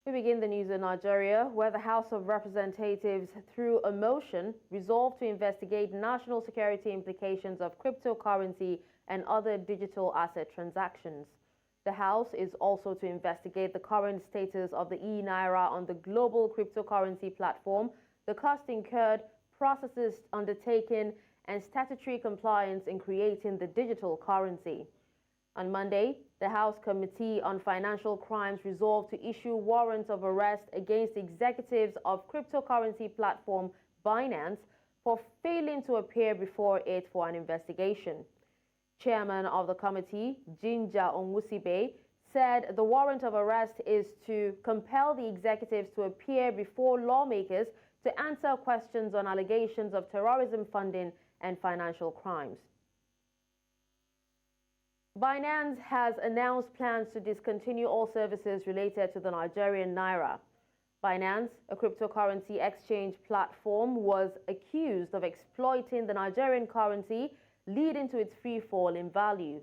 We begin the news in Nigeria, where the House of Representatives, through a motion, resolved to investigate national security implications of cryptocurrency and other digital asset transactions. The House is also to investigate the current status of the e-naira on the global cryptocurrency platform, the cost incurred, processes undertaken, and statutory compliance in creating the digital currency. On Monday, the House Committee on Financial Crimes resolved to issue warrants of arrest against executives of cryptocurrency platform Binance for failing to appear before it for an investigation. Chairman of the committee, Ginger Onwusibe, said the warrant of arrest is to compel the executives to appear before lawmakers to answer questions on allegations of terrorism funding and financial crimes. Binance has announced plans to discontinue all services related to the Nigerian naira. Binance, a cryptocurrency exchange platform, was accused of exploiting the Nigerian currency, leading to its free fall in value.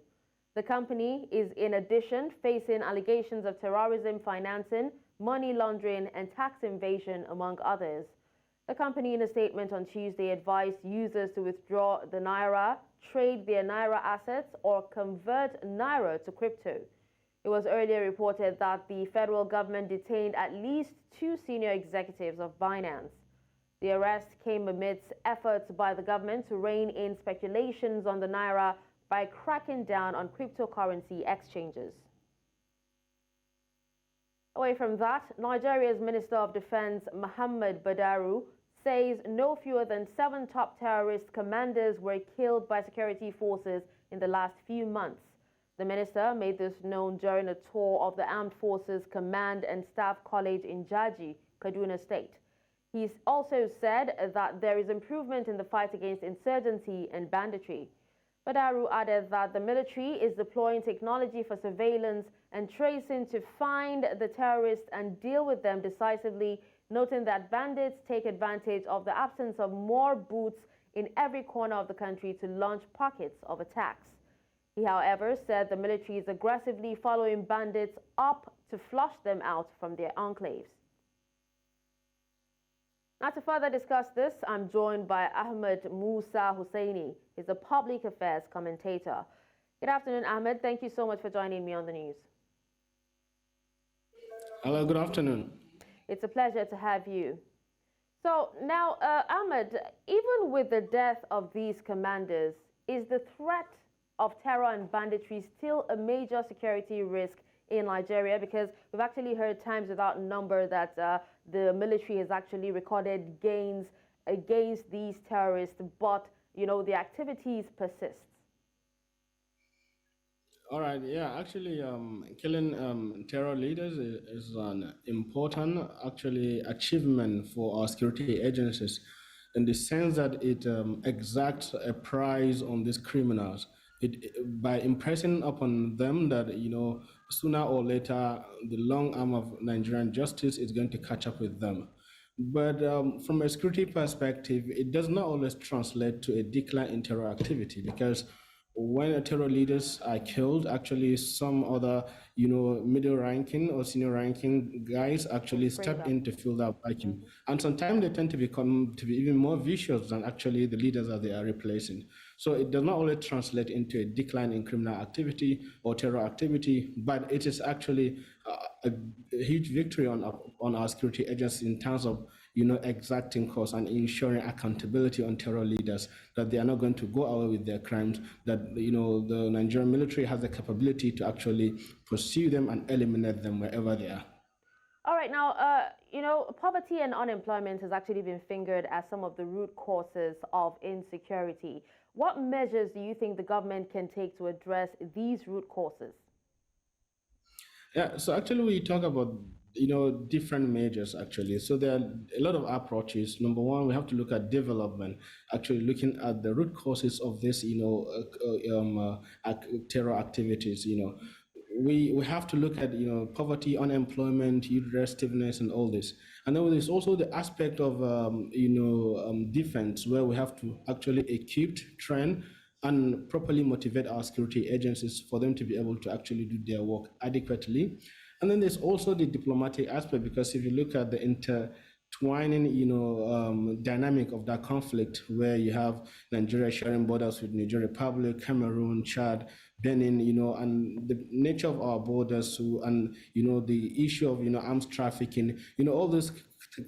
The company is in addition facing allegations of terrorism financing, money laundering, and tax evasion, among others. The company, in a statement on Tuesday, advised users to withdraw the naira, trade their naira assets, or convert naira to crypto. It was earlier reported that the federal government detained at least 2 senior executives of Binance. The arrest came amidst efforts by the government to rein in speculations on the naira by cracking down on cryptocurrency exchanges. Away from that, Nigeria's Minister of Defense, Muhammad Badaru, says no fewer than 7 top terrorist commanders were killed by security forces in the last few months. The minister made this known during a tour of the Armed Forces Command and Staff College in Jaji, Kaduna State. He also said that there is improvement in the fight against insurgency and banditry. Badaru added that the military is deploying technology for surveillance and tracing to find the terrorists and deal with them decisively, noting that bandits take advantage of the absence of more boots in every corner of the country to launch pockets of attacks. He, however, said the military is aggressively following bandits up to flush them out from their enclaves. Now, to further discuss this, I'm joined by Ahmed Musa Hussaini. He's a public affairs commentator. Good afternoon, Ahmed. Thank you so much for joining me on the news. Hello, good afternoon. It's a pleasure to have you. So now, Ahmed, even with the death of these commanders, is the threat of terror and banditry still a major security risk in Nigeria? Because we've actually heard times without number that the military has actually recorded gains against these terrorists, but, you know, the activities persist. All right, yeah, actually, killing terror leaders is an important, actually, achievement for our security agencies in the sense that it exacts a price on these criminals. By impressing upon them that, you know, sooner or later, the long arm of Nigerian justice is going to catch up with them. But from a security perspective, it does not always translate to a decline in terror activity, because when terror leaders are killed, actually some other, you know, middle ranking or senior ranking guys actually step in to fill that vacuum. And sometimes they tend to be even more vicious than actually the leaders that they are replacing. So it does not always translate into a decline in criminal activity or terror activity, but it is actually a huge victory on our security agencies in terms of, you know, exacting costs and ensuring accountability on terror leaders, that they are not going to go away with their crimes, that, you know, the Nigerian military has the capability to actually pursue them and eliminate them wherever they are. All right, now, you know, poverty and unemployment has actually been fingered as some of the root causes of insecurity. What measures do you think the government can take to address these root causes? Yeah, so actually we talk about, you know, different measures actually. So there are a lot of approaches. Number one, we have to look at development, actually looking at the root causes of this, you know, terror activities, you know. We have to look at, you know, poverty, unemployment, youth restiveness, and all this. And then there's also the aspect of, you know, defense, where we have to actually equip, train, and properly motivate our security agencies for them to be able to actually do their work adequately. And And then there's also the diplomatic aspect, because if you look at the intertwining, dynamic of that conflict, where you have Nigeria sharing borders with Niger Republic, Cameroon, Chad, Benin, and the nature of our borders, and the issue of arms trafficking, all this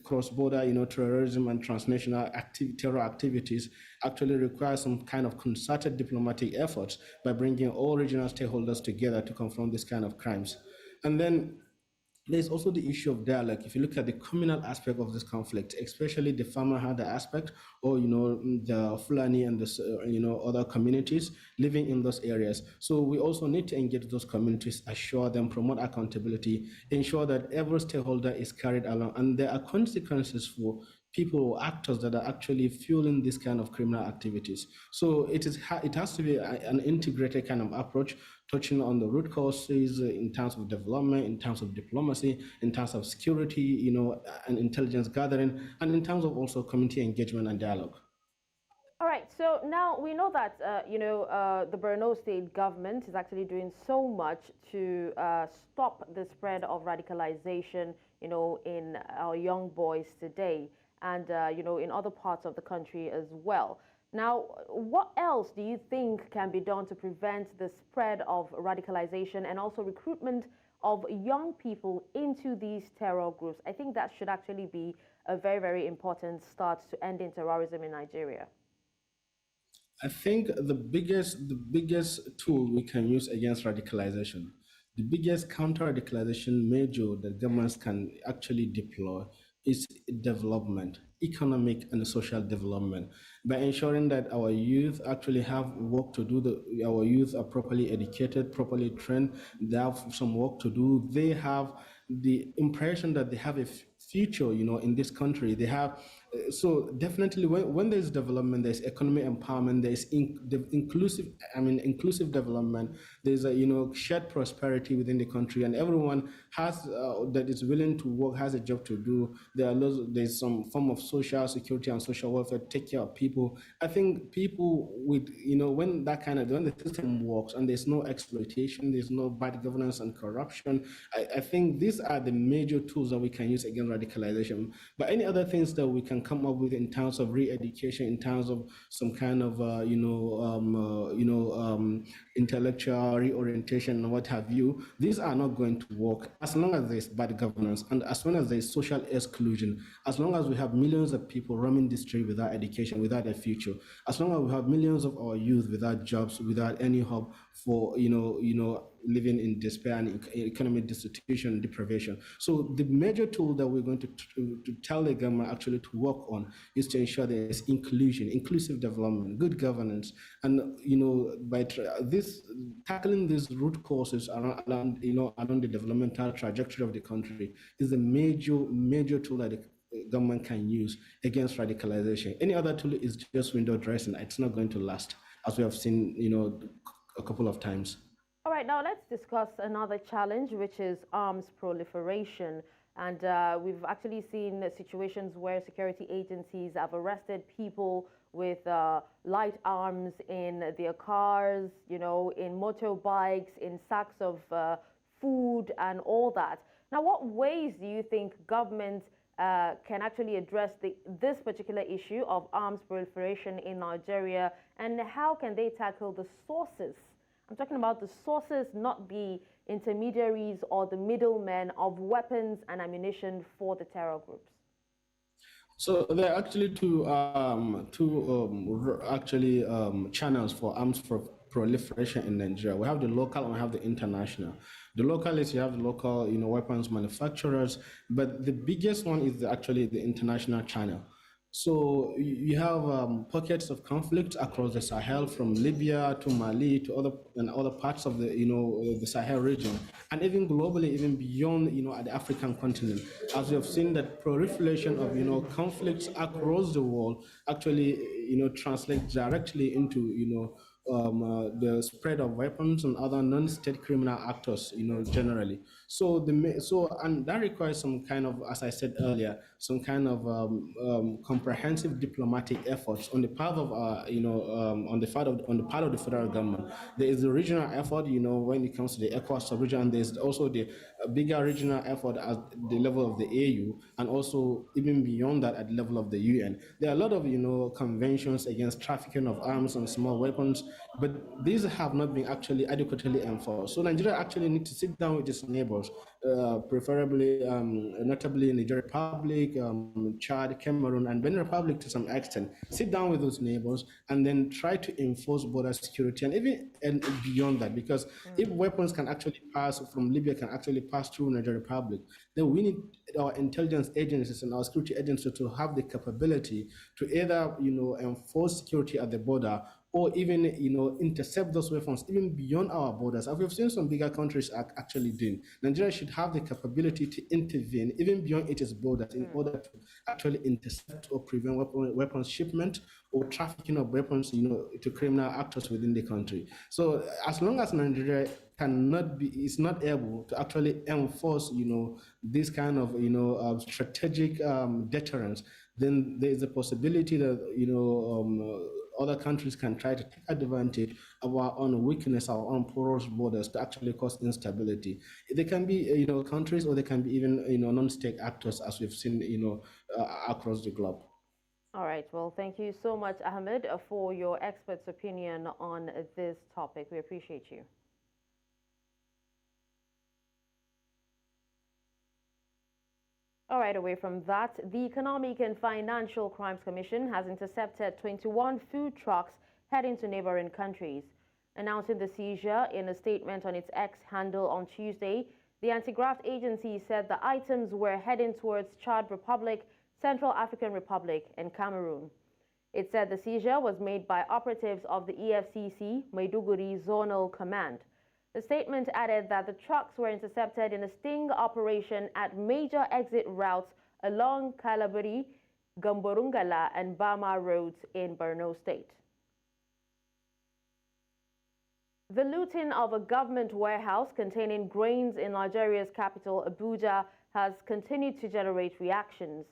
cross-border, terrorism and transnational terror activities actually require some kind of concerted diplomatic efforts by bringing all regional stakeholders together to confront this kind of crimes. And then there's also the issue of dialogue. If you look at the communal aspect of this conflict, especially the farmer had the aspect, or the Fulani and the other communities living in those areas. So we also need to engage those communities, assure them, promote accountability, ensure that every stakeholder is carried along, and there are consequences for people or actors that are actually fueling this kind of criminal activities. So it has to be an integrated kind of approach, touching on the root causes in terms of development, in terms of diplomacy, in terms of security, and intelligence gathering, and in terms of also community engagement and dialogue. All right, so now we know that, the Borno state government is actually doing so much to stop the spread of radicalization, in our young boys today, and, in other parts of the country as well. Now, what else do you think can be done to prevent the spread of radicalization and also recruitment of young people into these terror groups? I think that should actually be a very, very important start to ending terrorism in Nigeria. I think the biggest tool we can use against radicalization, the biggest counter-radicalization measure that governments can actually deploy is development, economic and social development, by ensuring that our youth actually have work to do. Our youth are properly educated, properly trained, they have some work to do. They have the impression that they have a future, in this country. They have, so definitely when there's development, there's economic empowerment, there's inclusive development, there's a, shared prosperity within the country, and everyone has, that is willing to work, has a job to do. There's some form of social security and social welfare, take care of people. I think people with, when the system works and there's no exploitation, there's no bad governance and corruption, I think these are the major tools that we can use against radicalization. But any other things that we can come up with in terms of re-education, in terms of some kind of intellectual reorientation and what have you, these are not going to work as long as there's bad governance, and as long as there's social exclusion, as long as we have millions of people roaming the street without education, without a future, as long as we have millions of our youth without jobs, without any hope for living in despair and economic destitution and deprivation. So the major tool that we're going to tell the government actually to work on is to ensure there is inclusion, inclusive development, good governance, and by tackling these root causes along the developmental trajectory of the country is a major tool that the government can use against radicalization. Any other tool is just window dressing. It's not going to last, as we have seen a couple of times. All right, now let's discuss another challenge, which is arms proliferation. And we've actually seen situations where security agencies have arrested people with light arms in their cars, in motorbikes, in sacks of food and all that. Now, what ways do you think government can actually address this particular issue of arms proliferation in Nigeria, and how can they tackle the sources? I'm talking about the sources, not the intermediaries or the middlemen of weapons and ammunition for the terror groups. So there are actually two channels for arms proliferation in Nigeria. We have the local and we have the international. The local is you have the local weapons manufacturers, but the biggest one is actually the international channel. So you have pockets of conflict across the Sahel, from Libya to Mali to other parts of the Sahel region, and even globally, even beyond at the African continent. As we have seen, that proliferation of conflicts across the world actually translates directly into the spread of weapons and other non-state criminal actors, generally. So and that requires some kind of, as I said earlier, some kind of comprehensive diplomatic efforts on the part of, on the part of the federal government. There is the regional effort, when it comes to the ECOWAS sub-region, and there's also the bigger regional effort at the level of the AU, and also even beyond that at the level of the UN. There are a lot of, conventions against trafficking of arms and small weapons, but these have not been actually adequately enforced. So Nigeria actually needs to sit down with its neighbors, preferably, notably Niger Republic, Chad, Cameroon, and Benin Republic to some extent. Sit down with those neighbors and then try to enforce border security, and even and beyond that, because if weapons can actually pass from Libya, can actually pass through Niger Republic, then we need our intelligence agencies and our security agencies to have the capability to either, enforce security at the border, or even, intercept those weapons even beyond our borders, as we've seen some bigger countries are actually doing. Nigeria should have the capability to intervene even beyond its borders in order to actually intercept or prevent weapons shipment or trafficking of weapons, to criminal actors within the country. So as long as Nigeria is not able to actually enforce, this kind of, strategic deterrence, then there is a possibility that, other countries can try to take advantage of our own weakness, our own porous borders, to actually cause instability. They can be, countries, or they can be even, non-state actors, as we've seen, across the globe. All right. Well, thank you so much, Ahmed, for your expert's opinion on this topic. We appreciate you. All right, away from that, the Economic and Financial Crimes Commission has intercepted 21 food trucks heading to neighboring countries. Announcing the seizure in a statement on its X handle on Tuesday, the anti-graft agency said the items were heading towards Chad Republic, Central African Republic, and Cameroon. It said the seizure was made by operatives of the EFCC Maiduguri Zonal Command. The statement added that the trucks were intercepted in a sting operation at major exit routes along Kalabari, Gamborungala, and Bama roads in Borno State. The looting of a government warehouse containing grains in Nigeria's capital, Abuja, has continued to generate reactions.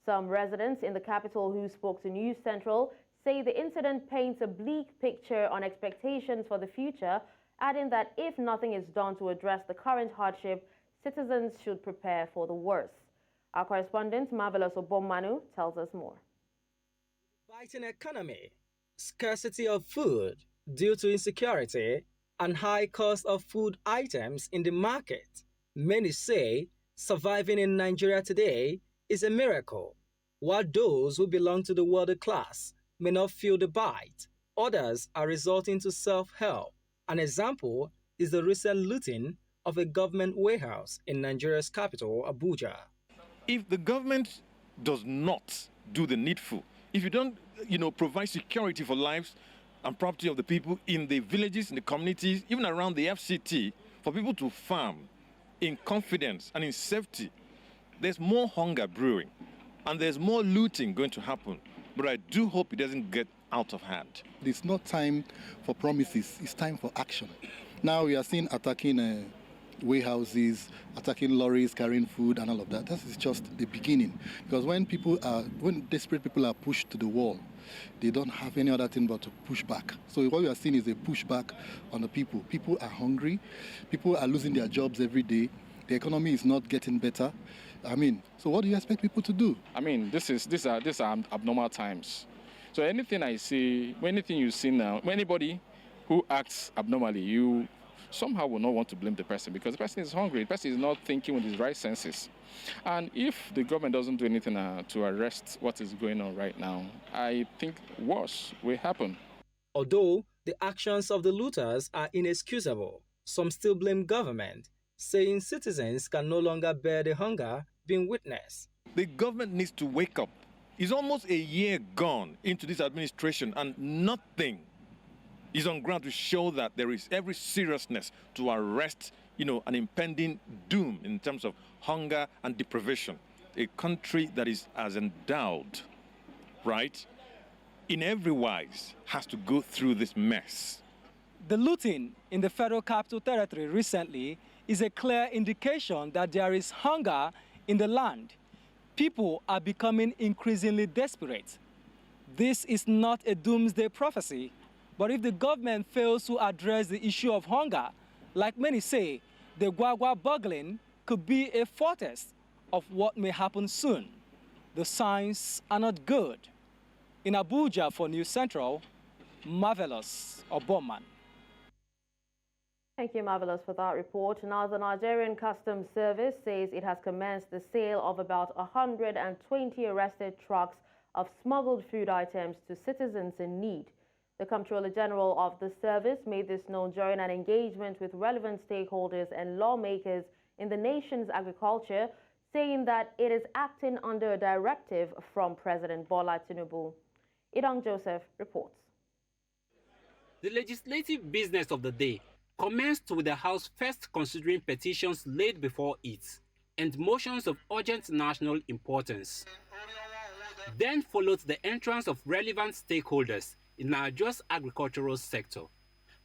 Some residents in the capital who spoke to News Central say the incident paints a bleak picture on expectations for the future, adding that if nothing is done to address the current hardship, citizens should prepare for the worst. Our correspondent, Marvelous Obomanu, tells us more. Fighting economy, scarcity of food due to insecurity, and high cost of food items in the market. Many say surviving in Nigeria today is a miracle, while those who belong to the working class may not feel the bite. Others are resorting to self-help. An example is the recent looting of a government warehouse in Nigeria's capital, Abuja. If the government does not do the needful, if you don't, provide security for lives and property of the people in the villages, in the communities, even around the FCT, for people to farm in confidence and in safety, there's more hunger brewing and there's more looting going to happen. But I do hope it doesn't get out of hand. It's not time for promises, it's time for action. Now we are seeing attacking warehouses, attacking lorries carrying food and all of that. That is just the beginning. Because when desperate people are pushed to the wall, they don't have any other thing but to push back. So what we are seeing is a pushback on the people. People are hungry, people are losing their jobs every day, the economy is not getting better. So what do you expect people to do? These are abnormal times. So anything I see, anything you see now, anybody who acts abnormally, you somehow will not want to blame the person because the person is hungry. The person is not thinking with his right senses. And if the government doesn't do anything to arrest what is going on right now, I think worse will happen. Although the actions of the looters are inexcusable, some still blame government, saying citizens can no longer bear the hunger being witnessed. The government needs to wake up. It's almost a year gone into this administration and nothing is on ground to show that there is every seriousness to arrest, an impending doom in terms of hunger and deprivation. A country that is as endowed, right, in every wise, has to go through this mess. The looting in the Federal Capital Territory recently is a clear indication that there is hunger in the land. People are becoming increasingly desperate. This is not a doomsday prophecy, but if the government fails to address the issue of hunger, like many say, the Gwagwa burgling could be a foretaste of what may happen soon. The signs are not good. In Abuja for News Central, Marvelous Oboman. Thank you, Marvelous, for that report. Now, the Nigerian Customs Service says it has commenced the sale of about 120 arrested trucks of smuggled food items to citizens in need. The Comptroller General of the service made this known during an engagement with relevant stakeholders and lawmakers in the nation's agriculture, saying that it is acting under a directive from President Bola Tinubu. Idong Joseph reports. The legislative business of the day commenced with the House first considering petitions laid before it and motions of urgent national importance. Then followed the entrance of relevant stakeholders in Nigeria's agricultural sector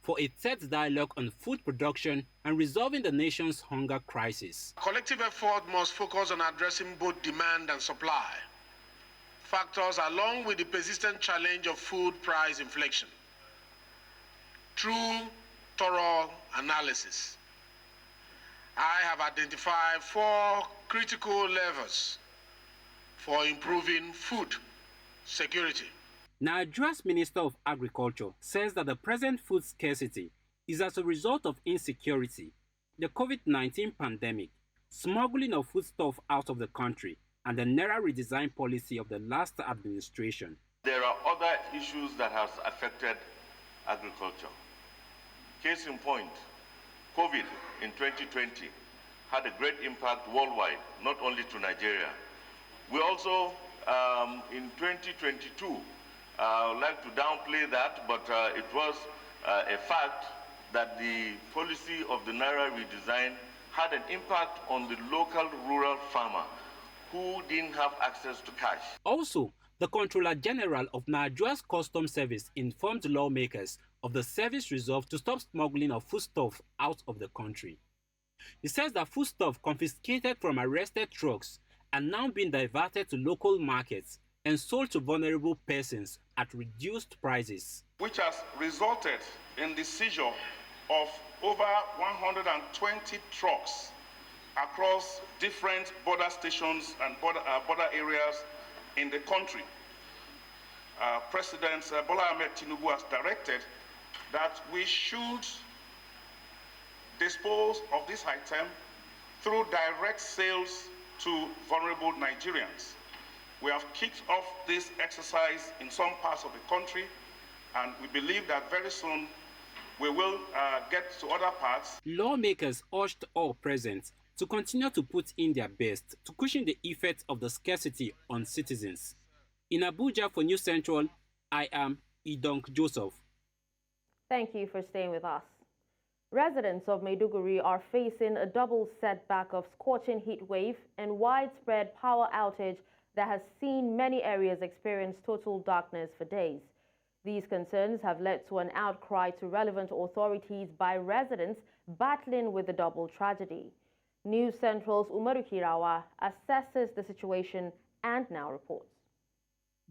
for a third dialogue on food production and resolving the nation's hunger crisis. Collective effort must focus on addressing both demand and supply factors along with the persistent challenge of food price inflation. Through thorough analysis, I have identified 4 critical levers for improving food security. Nigeria's Minister of Agriculture says that the present food scarcity is as a result of insecurity, the COVID-19 pandemic, smuggling of foodstuff out of the country, and the Naira redesign policy of the last administration. There are other issues that have affected agriculture. Case in point, COVID in 2020 had a great impact worldwide, not only to Nigeria. We also, in 2022, like to downplay that, but it was a fact that the policy of the Naira redesign had an impact on the local rural farmer who didn't have access to cash. Also, the Comptroller General of Nigeria's Customs Service informed lawmakers of the service resolve to stop smuggling of foodstuff out of the country. He says that foodstuff confiscated from arrested trucks are now being diverted to local markets and sold to vulnerable persons at reduced prices, which has resulted in the seizure of over 120 trucks across different border stations and border areas in the country. President Bola Ahmed Tinubu has directed that we should dispose of this item through direct sales to vulnerable Nigerians. We have kicked off this exercise in some parts of the country, and we believe that very soon we will get to other parts. Lawmakers urged all present to continue to put in their best to cushion the effects of the scarcity on citizens. In Abuja for News Central, I am Idong Joseph. Thank you for staying with us. Residents of Maiduguri are facing a double setback of scorching heat wave and widespread power outage that has seen many areas experience total darkness for days. These concerns have led to an outcry to relevant authorities by residents battling with the double tragedy. News Central's Umaru Kirawa assesses the situation and now reports.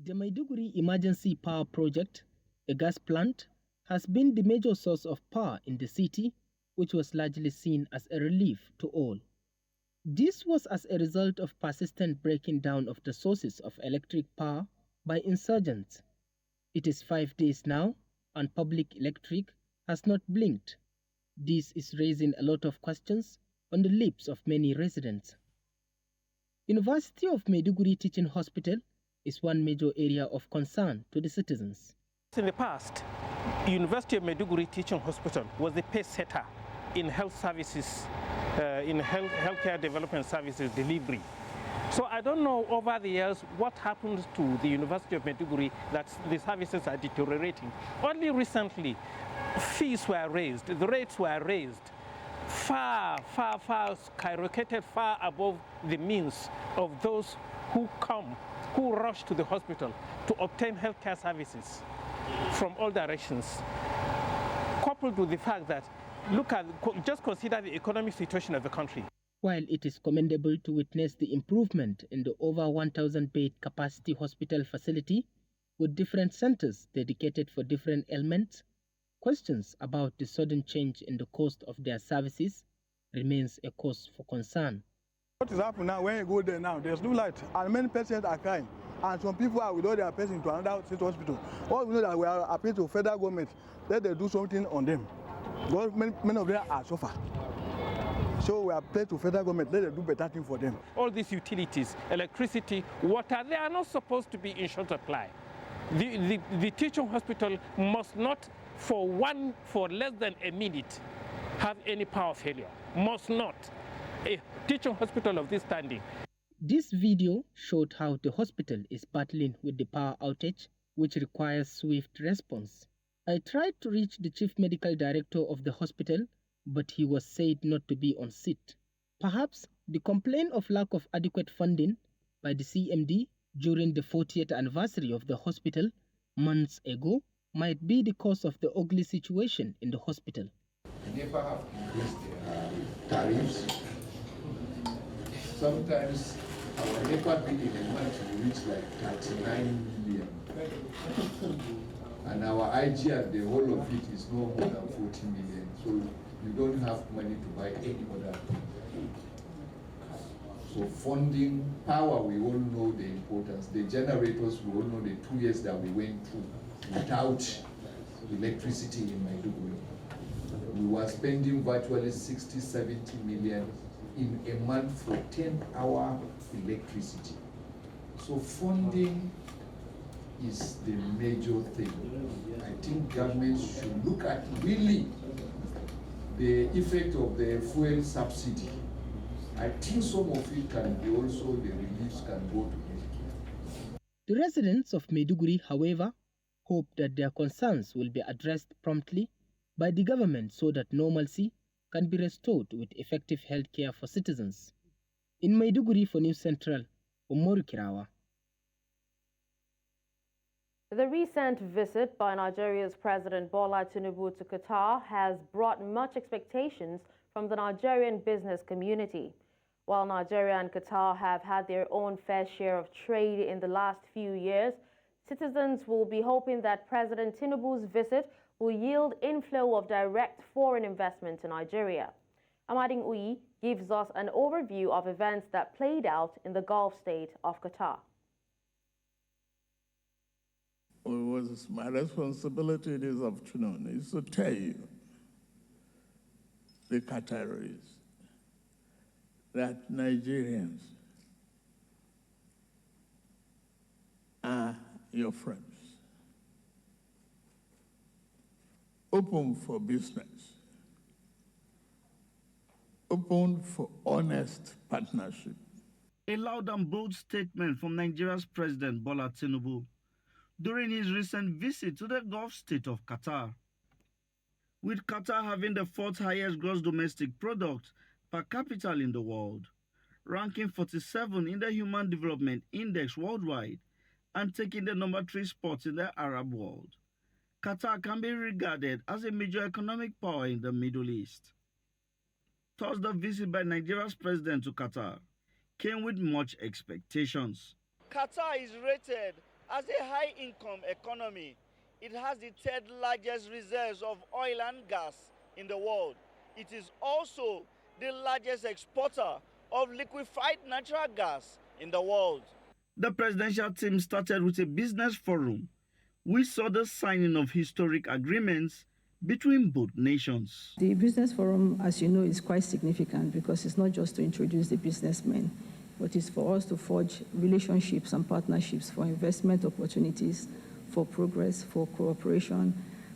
The Maiduguri Emergency Power Project, a gas plant, has been the major source of power in the city, which was largely seen as a relief to all. This was as a result of persistent breaking down of the sources of electric power by insurgents. It is 5 days now, and public electric has not blinked. This is raising a lot of questions on the lips of many residents. University of Maiduguri Teaching Hospital is one major area of concern to the citizens. In the past, University of Maiduguri Teaching Hospital was the pace setter in health services, in healthcare development services delivery. So I don't know over the years what happened to the University of Maiduguri that the services are deteriorating. Only recently, fees were raised, the rates were raised, far skyrocketed far above the means of those who rush to the hospital to obtain healthcare services from all directions. coupled with the fact that, just consider the economic situation of the country. While it is commendable to witness the improvement in the over 1,000 bed capacity hospital facility with different centers dedicated for different ailments, questions about the sudden change in the cost of their services remains a cause for concern. What is happening now, when you go there now, there's no light, and many patients are crying, and some people are without their patients to another state hospital. All we know that we are appealing to federal government, let them do something on them. Because many of them are suffer. So we are appealing to federal government, let them do better thing for them. All these utilities, electricity, water, they are not supposed to be in short supply. The teaching hospital must not, for less than a minute, have any power failure. Must not. A teaching hospital of this standing. This video showed how the hospital is battling with the power outage, which requires swift response. I tried to reach the chief medical director of the hospital, but he was said not to be on seat. Perhaps the complaint of lack of adequate funding by the CMD during the 40th anniversary of the hospital months ago might be the cause of the ugly situation in the hospital. The NEPA have increased their tariffs. Sometimes our NEPA bill in a month will reach like 39 million. And our IGR, the whole of it is no more than 40 million. So you don't have money to buy any other thing. So funding, power, we all know the importance. The generators, we all know the 2 years that we went through without electricity in Maiduguri. We were spending virtually 60, 70 million in a month for 10-hour electricity. So funding is the major thing. I think governments should look at really the effect of the fuel subsidy. I think some of it can be also, the reliefs can go to healthcare. The residents of Maiduguri, however, hope that their concerns will be addressed promptly by the government so that normalcy can be restored with effective healthcare for citizens. In Maiduguri for News Central, Umoru Kirawa. The recent visit by Nigeria's President Bola Tinubu to Qatar has brought much expectations from the Nigerian business community. While Nigeria and Qatar have had their own fair share of trade in the last few years, citizens will be hoping that President Tinubu's visit will yield inflow of direct foreign investment to Nigeria. Amading Uyi gives us an overview of events that played out in the Gulf state of Qatar. It was my responsibility this afternoon is to tell you, the Qataris, that Nigerians are your friends. Open for business. Open for honest partnership. A loud and bold statement from Nigeria's President Bola Tinubu during his recent visit to the Gulf state of Qatar. With Qatar having the fourth highest gross domestic product per capita in the world, ranking 47 in the Human Development Index worldwide, and taking the number 3 spot in the Arab world, Qatar can be regarded as a major economic power in the Middle East. Thus, the visit by Nigeria's president to Qatar came with much expectations. Qatar is rated as a high-income economy. It has the third largest reserves of oil and gas in the world. It is also the largest exporter of liquefied natural gas in the world. The presidential team started with a business forum. We saw the signing of historic agreements between both nations. The business forum, as you know, is quite significant because it's not just to introduce the businessmen, but it's for us to forge relationships and partnerships for investment opportunities, for progress, for cooperation,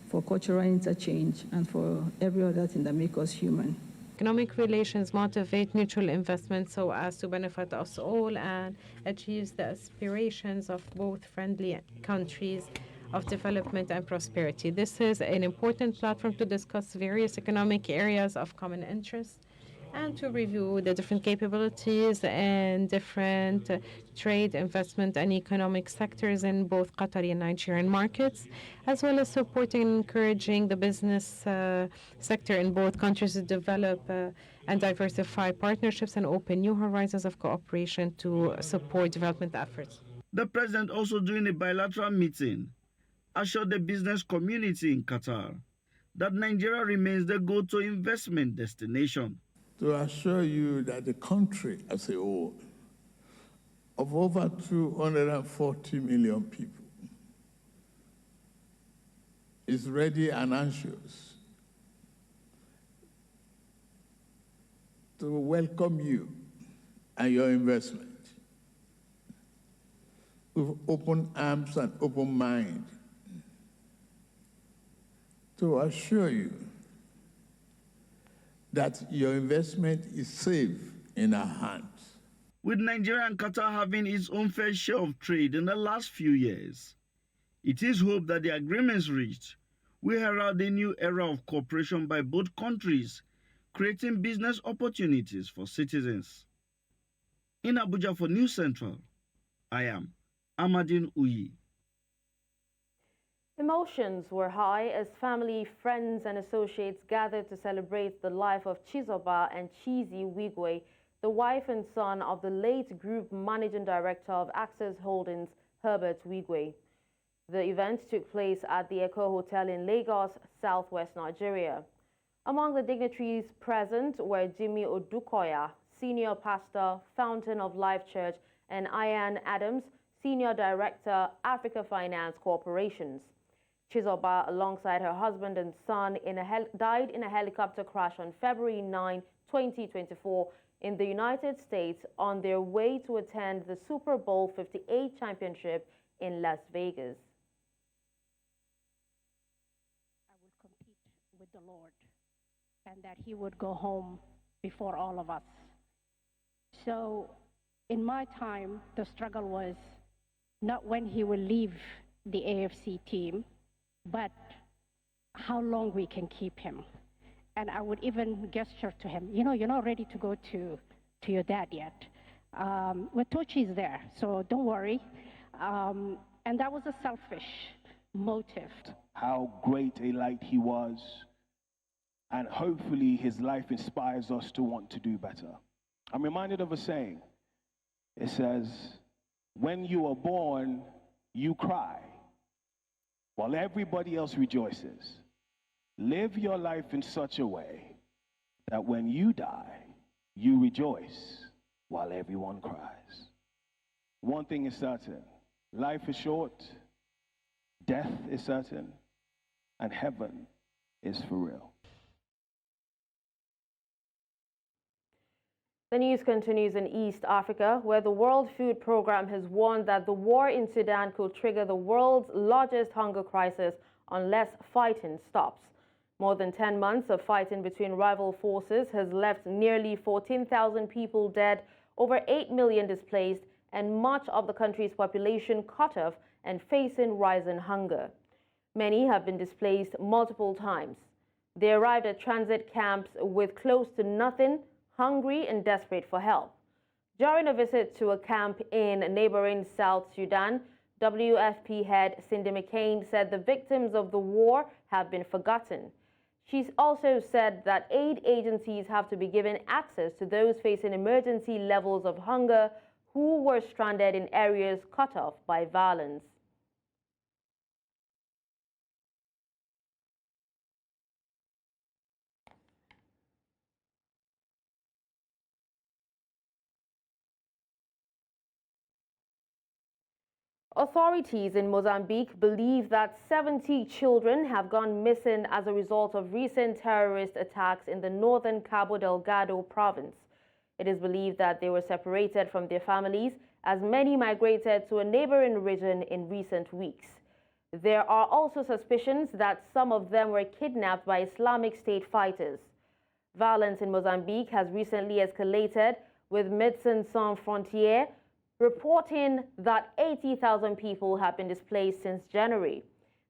for cultural interchange, and for every other thing that makes us human. Economic relations motivate mutual investment so as to benefit us all and achieve the aspirations of both friendly countries of development and prosperity. This is an important platform to discuss various economic areas of common interest and to review the different capabilities and different trade, investment, and economic sectors in both Qatari and Nigerian markets, as well as supporting and encouraging the business sector in both countries to develop and diversify partnerships and open new horizons of cooperation to support development efforts. The president, also during a bilateral meeting, assured the business community in Qatar that Nigeria remains the go-to investment destination. To assure you that the country as a whole, of over 240 million people, is ready and anxious to welcome you and your investment with open arms and open mind, to assure you that your investment is safe in our hands. With Nigeria and Qatar having its own fair share of trade in the last few years, it is hoped that the agreements reached will herald a new era of cooperation by both countries, creating business opportunities for citizens. In Abuja for News Central, I am Amadine Uyi. Emotions were high as family, friends, and associates gathered to celebrate the life of Chizoba and Chizi Wigwe, the wife and son of the late Group Managing Director of Access Holdings, Herbert Wigwe. The event took place at the Echo Hotel in Lagos, southwest Nigeria. Among the dignitaries present were Jimmy Odukoya, Senior Pastor, Fountain of Life Church, and Ian Adams, Senior Director, Africa Finance Corporations. Chizoba, alongside her husband and son, died in a helicopter crash on February 9, 2024, in the United States on their way to attend the Super Bowl 58 championship in Las Vegas. I would compete with the Lord and that he would go home before all of us. So in my time, the struggle was not when he will leave the AFC team, but how long we can keep him. And I would even gesture to him, you know, you're not ready to go to your dad yet. Watochi is there, so don't worry. And that was a selfish motive. How great a light he was, and hopefully his life inspires us to want to do better. I'm reminded of a saying. It says, when you are born, you cry, while everybody else rejoices. Live your life in such a way that when you die, you rejoice while everyone cries. One thing is certain, life is short, death is certain, and heaven is for real. The news continues in East Africa, where the World Food Programme has warned that the war in Sudan could trigger the world's largest hunger crisis unless fighting stops. More than 10 months of fighting between rival forces has left nearly 14,000 people dead, over 8 million displaced, and much of the country's population cut off and facing rising hunger. Many have been displaced multiple times. They arrived at transit camps with close to nothing, hungry and desperate for help. During a visit to a camp in neighboring South Sudan, WFP head Cindy McCain said the victims of the war have been forgotten. She also said that aid agencies have to be given access to those facing emergency levels of hunger who were stranded in areas cut off by violence. Authorities in Mozambique believe that 70 children have gone missing as a result of recent terrorist attacks in the northern Cabo Delgado province. It is believed that they were separated from their families as many migrated to a neighboring region in recent weeks. There are also suspicions that some of them were kidnapped by Islamic State fighters. Violence in Mozambique has recently escalated, with Médecins Sans Frontières reporting that 80,000 people have been displaced since January.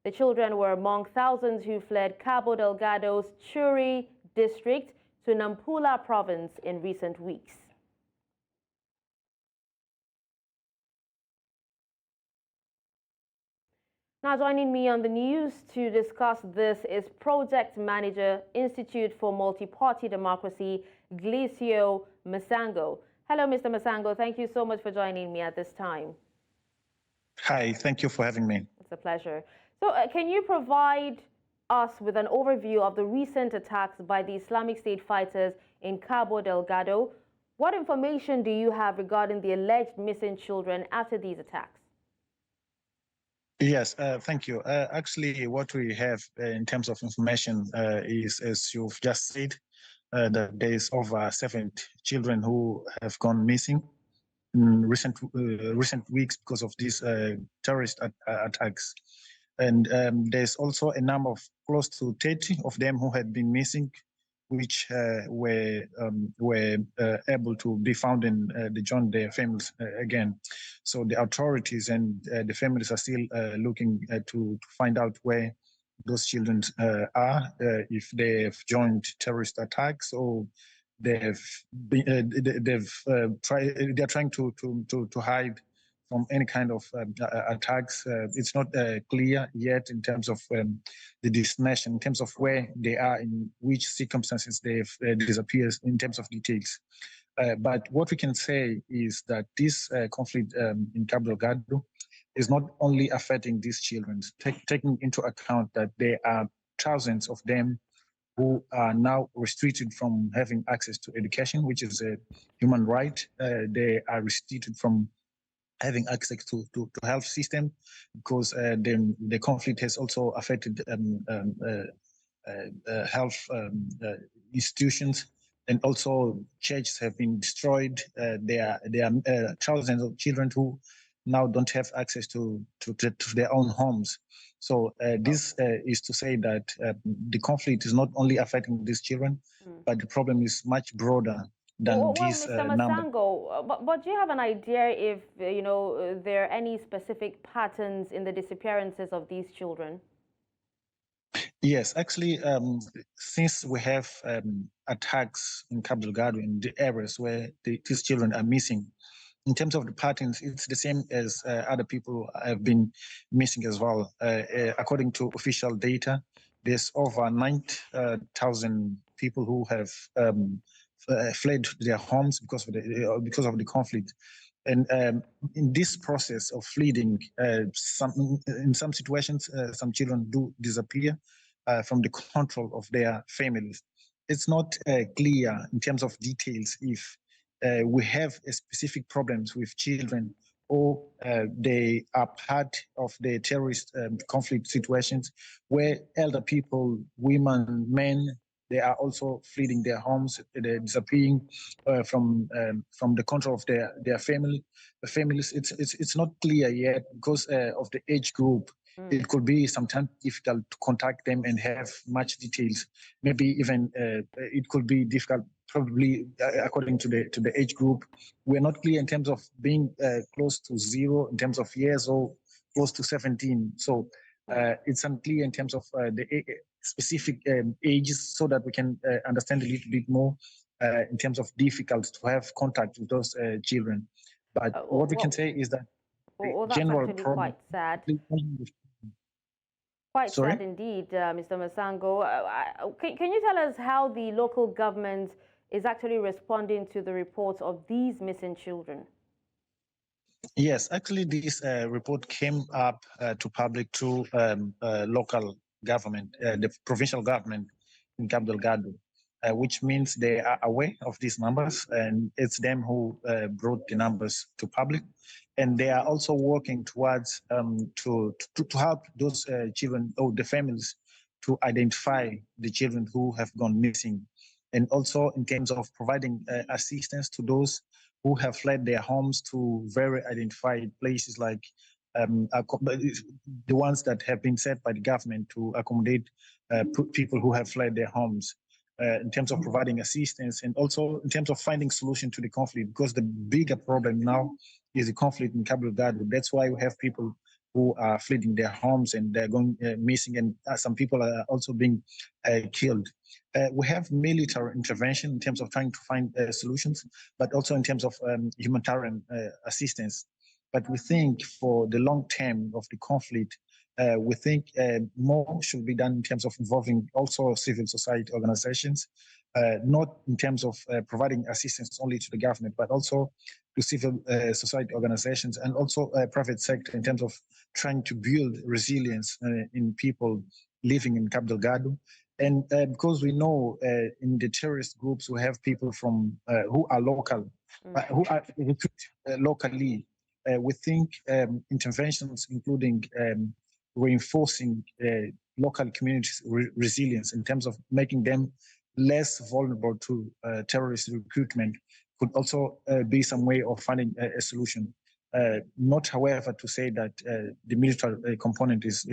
The children were among thousands who fled Cabo Delgado's Churi district to Nampula province in recent weeks. Now joining me on the news to discuss this is Project Manager, Institute for Multi-Party Democracy, Ginger Onwusibe. Hello, Mr. Onwusibe. Thank you so much for joining me at this time. Hi, thank you for having me. It's a pleasure. So can you provide us with an overview of the recent attacks by the Islamic State fighters in Cabo Delgado? What information do you have regarding the alleged missing children after these attacks? Yes, thank you. Actually, what we have in terms of information is, as you've just said, that there is over 7 children who have gone missing in recent weeks because of these terrorist attacks. And there's also a number of close to 30 of them who had been missing, which were able to be found and they joined their families again. So the authorities and the families are still looking to find out where those children are, if they've joined terrorist attacks or they're trying to hide from any kind of attacks. It's not clear yet in terms of the destination, in terms of where they are, in which circumstances they've disappeared, in terms of details. But what we can say is that this conflict in Cabo Delgado is not only affecting these children, taking into account that there are thousands of them who are now restricted from having access to education, which is a human right. They are restricted from having access to health system because the conflict has also affected health institutions, and also churches have been destroyed. There are thousands of children who now don't have access to their own homes. So this is to say that the conflict is not only affecting these children, but the problem is much broader than this Mr. number. Onwusibe, but do you have an idea if there are any specific patterns in the disappearances of these children? Yes, actually, since we have attacks in Cabo Delgado in the areas where these children are missing, in terms of the patterns, it's the same as other people have been missing as well. According to official data, there's over 9,000 people who have fled their homes because of the conflict. And in this process of fleeing, in some situations, some children do disappear from the control of their families. It's not clear in terms of details if we have specific problems with children or they are part of the terrorist conflict situations where elder people, women, men, they are also fleeing their homes, they're disappearing from the control of their families. It's not clear yet because of the age group. It could be sometimes difficult to contact them and have much details. Maybe even it could be difficult, probably according to the age group. We're not clear in terms of being close to 0 in terms of years or close to 17. So it's unclear in terms of the specific ages, so that we can understand a little bit more in terms of difficult to have contact with those children. But what we can say is that that's general actually problem. quite sad. Quite Sorry? sad indeed, Mr. Onwusibe. Can you tell us how the local government is actually responding to the reports of these missing children? Yes, actually, this report came up to public through local government, the provincial government in Cabo Delgado, which means they are aware of these numbers, and it's them who brought the numbers to public. And they are also working towards to help those children or the families to identify the children who have gone missing, and also in terms of providing assistance to those who have fled their homes to very identified places like the ones that have been set by the government to accommodate people who have fled their homes. In terms of providing assistance and also in terms of finding solution to the conflict, because the bigger problem now is the conflict in Cabo Delgado. That's why we have people who are fleeing their homes and they're going missing, and some people are also being killed. We have military intervention in terms of trying to find solutions, but also in terms of humanitarian assistance. But we think for the long term of the conflict, we think more should be done in terms of involving also civil society organizations, not in terms of providing assistance only to the government, but also to civil society organizations and also private sector in terms of trying to build resilience in people living in Cabo Delgado. And because we know in the terrorist groups we have people from who are local, who are recruited locally. We think interventions, including reinforcing local communities' resilience in terms of making them less vulnerable to terrorist recruitment, could also be some way of finding a solution. Not, however, to say that the military component is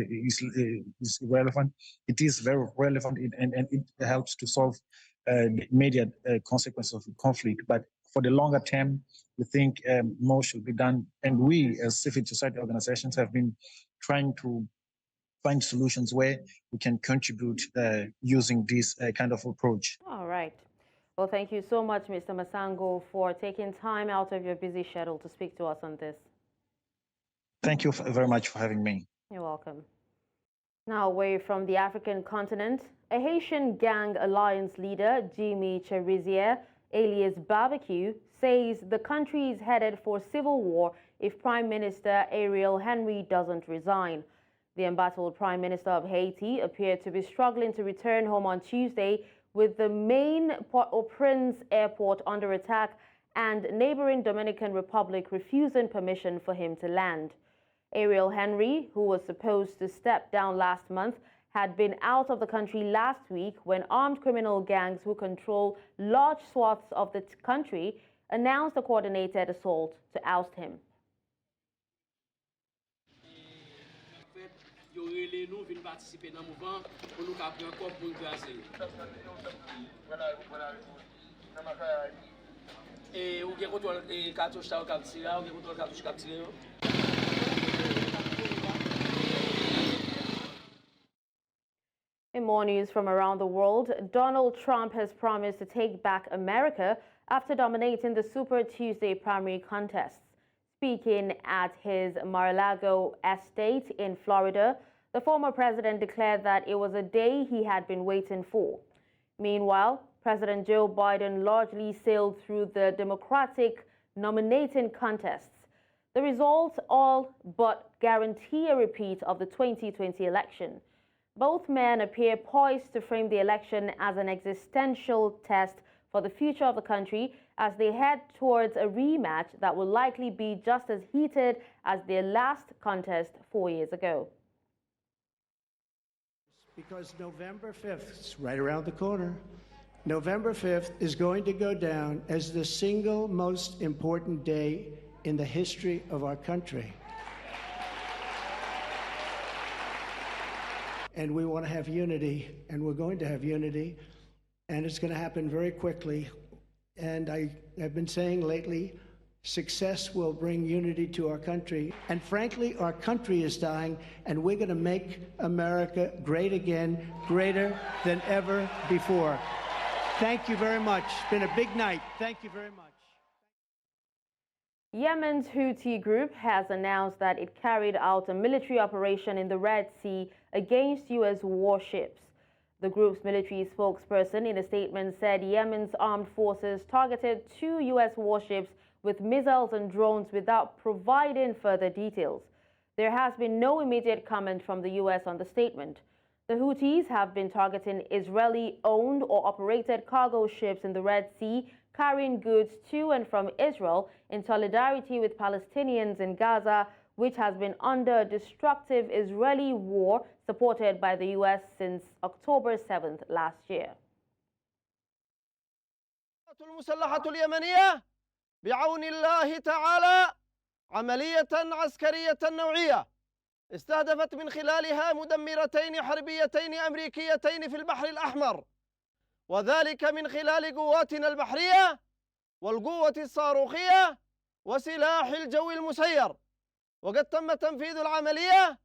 irrelevant. It is very relevant and it helps to solve the immediate consequences of the conflict. But for the longer term, we think more should be done. And we, as civil society organizations, have been trying to find solutions where we can contribute using this kind of approach. All right. Well, thank you so much, Mr. Masango, for taking time out of your busy schedule to speak to us on this. Thank you very much for having me. You're welcome. Now, away from the African continent, a Haitian gang alliance leader, Jimmy Cherizier, alias Barbecue, says the country is headed for civil war if Prime Minister Ariel Henry doesn't resign. The embattled Prime Minister of Haiti appeared to be struggling to return home on Tuesday, with the main Port-au-Prince airport under attack and neighboring Dominican Republic refusing permission for him to land. Ariel Henry, who was supposed to step down last month, had been out of the country last week when armed criminal gangs who control large swaths of the country announced a coordinated assault to oust him. In more news from around the world, Donald Trump has promised to take back America after dominating the Super Tuesday primary contests. Speaking at his Mar-a-Lago estate in Florida, the former president declared that it was a day he had been waiting for. Meanwhile, President Joe Biden largely sailed through the Democratic nominating contests. The results all but guarantee a repeat of the 2020 election. Both men appear poised to frame the election as an existential test for the future of the country as they head towards a rematch that will likely be just as heated as their last contest 4 years ago. Because November 5th is right around the corner. November 5th is going to go down as the single most important day in the history of our country. And we want to have unity, and we're going to have unity, and it's going to happen very quickly. And I have been saying lately, success will bring unity to our country. And frankly, our country is dying, and we're going to make America great again, greater than ever before. Thank you very much. It's been a big night. Thank you very much. Yemen's Houthi group has announced that it carried out a military operation in the Red Sea against U.S. warships. The group's military spokesperson in a statement said Yemen's armed forces targeted 2 U.S. warships with missiles and drones without providing further details. There has been no immediate comment from the U.S. on the statement. The Houthis have been targeting Israeli-owned or operated cargo ships in the Red Sea carrying goods to and from Israel in solidarity with Palestinians in Gaza, which has been under a destructive Israeli war supported by the U.S. since October 7th last year. المسلحة اليمنية بعون الله تعالى عملية عسكرية نوعية استهدفت من خلالها مدمرتين حربيتين أمريكيتين في البحر الأحمر، وذلك من خلال قواتنا البحرية والقوة الصاروخية وسلاح الجو المسير. وقد تم تنفيذ العملية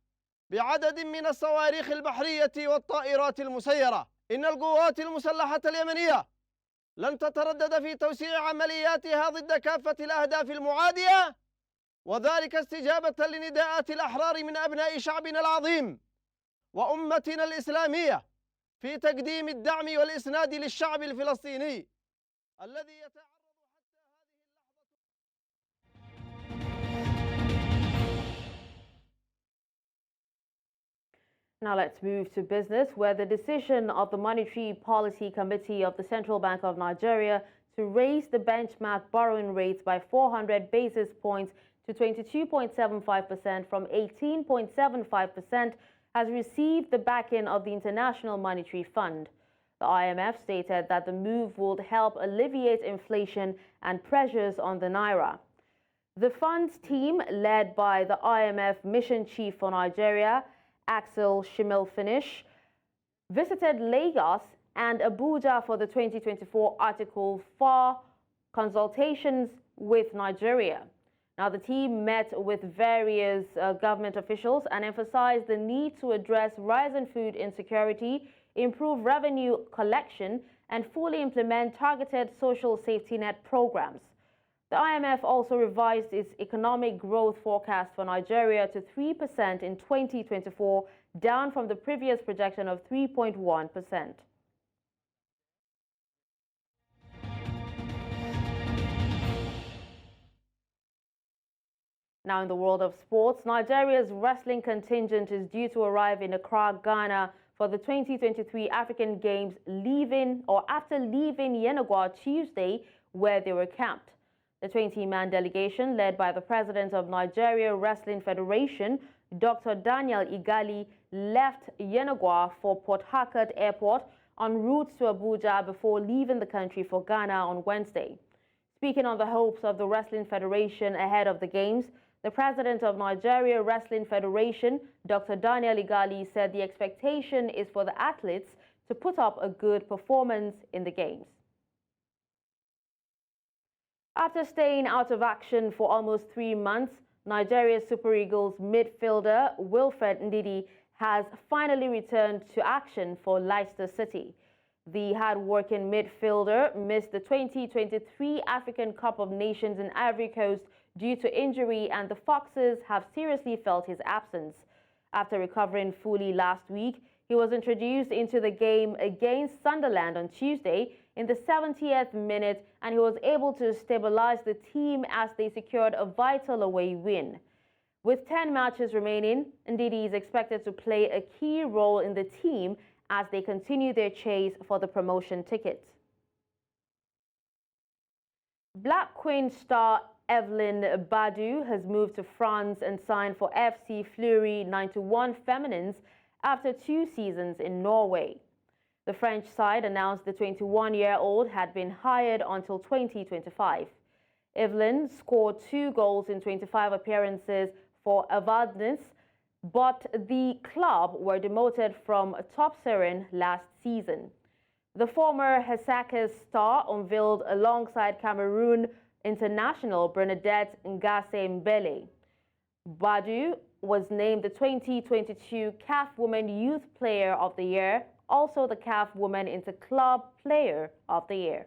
بعدد من الصواريخ البحرية والطائرات المسيرة. إن القوات المسلحة اليمنية لن تتردد في توسيع عملياتها ضد كافة الأهداف المعادية، وذلك استجابة لنداءات الأحرار من أبناء شعبنا العظيم وأمتنا الإسلامية في تقديم الدعم والإسناد للشعب الفلسطيني الذي Now let's move to business, where the decision of the Monetary Policy Committee of the Central Bank of Nigeria to raise the benchmark borrowing rates by 400 basis points to 22.75% from 18.75% has received the backing of the International Monetary Fund. The IMF stated that the move would help alleviate inflation and pressures on the naira. The fund's team, led by the IMF Mission Chief for Nigeria, Axel Schimmelfinish, visited Lagos and Abuja for the 2024 Article 4 consultations with Nigeria. Now, the team met with various government officials and emphasized the need to address rising food insecurity, improve revenue collection, and fully implement targeted social safety net programs. The IMF also revised its economic growth forecast for Nigeria to 3% in 2024, down from the previous projection of 3.1%. Now, in the world of sports, Nigeria's wrestling contingent is due to arrive in Accra, Ghana for the 2023 African Games after leaving Yenagoa Tuesday, where they were camped. The 20-man delegation, led by the president of Nigeria Wrestling Federation, Dr. Daniel Igali, left Yenagoa for Port Harcourt Airport en route to Abuja before leaving the country for Ghana on Wednesday. Speaking on the hopes of the Wrestling Federation ahead of the Games, the president of Nigeria Wrestling Federation, Dr. Daniel Igali, said the expectation is for the athletes to put up a good performance in the Games. After staying out of action for almost 3 months, Nigeria's Super Eagles midfielder Wilfred Ndidi has finally returned to action for Leicester City. The hard-working midfielder missed the 2023 African Cup of Nations in Ivory Coast due to injury, and the Foxes have seriously felt his absence. After recovering fully last week, he was introduced into the game against Sunderland on Tuesday in the 70th minute, and he was able to stabilize the team as they secured a vital away win. With 10 matches remaining, Ndidi is expected to play a key role in the team as they continue their chase for the promotion ticket. Black Queen star Evelyn Badu has moved to France and signed for FC Fleury 91 Feminines after 2 seasons in Norway. The French side announced the 21-year-old had been hired until 2025. Evelyn scored 2 goals in 25 appearances for Avadnes, but the club were demoted from top Syrian last season. The former Hesakas star unveiled alongside Cameroon international Bernadette Ngase-Mbele. Badu was named the 2022 CAF Women Youth Player of the Year, also the CAF Women Inter-Club Player of the Year.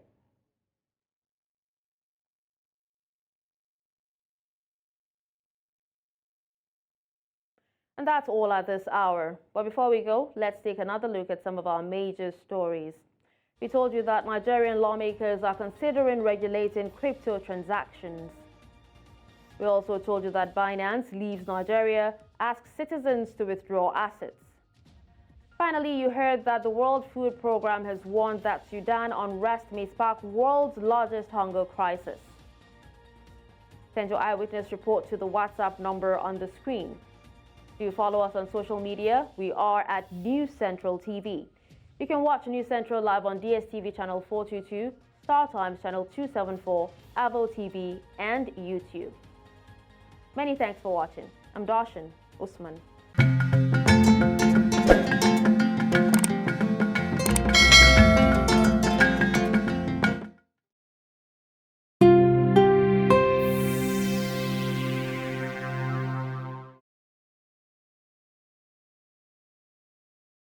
And that's all at this hour. But before we go, let's take another look at some of our major stories. We told you that Nigerian lawmakers are considering regulating crypto transactions. We also told you that Binance leaves Nigeria, asks citizens to withdraw assets. Finally, you heard that the World Food Programme has warned that Sudan unrest may spark world's largest hunger crisis. Send your eyewitness report to the WhatsApp number on the screen. Do you follow us on social media? We are at News Central TV. You can watch News Central live on DSTV channel 422, Star Times channel 274, Avo TV, and YouTube. Many thanks for watching. I'm Darshan Usman.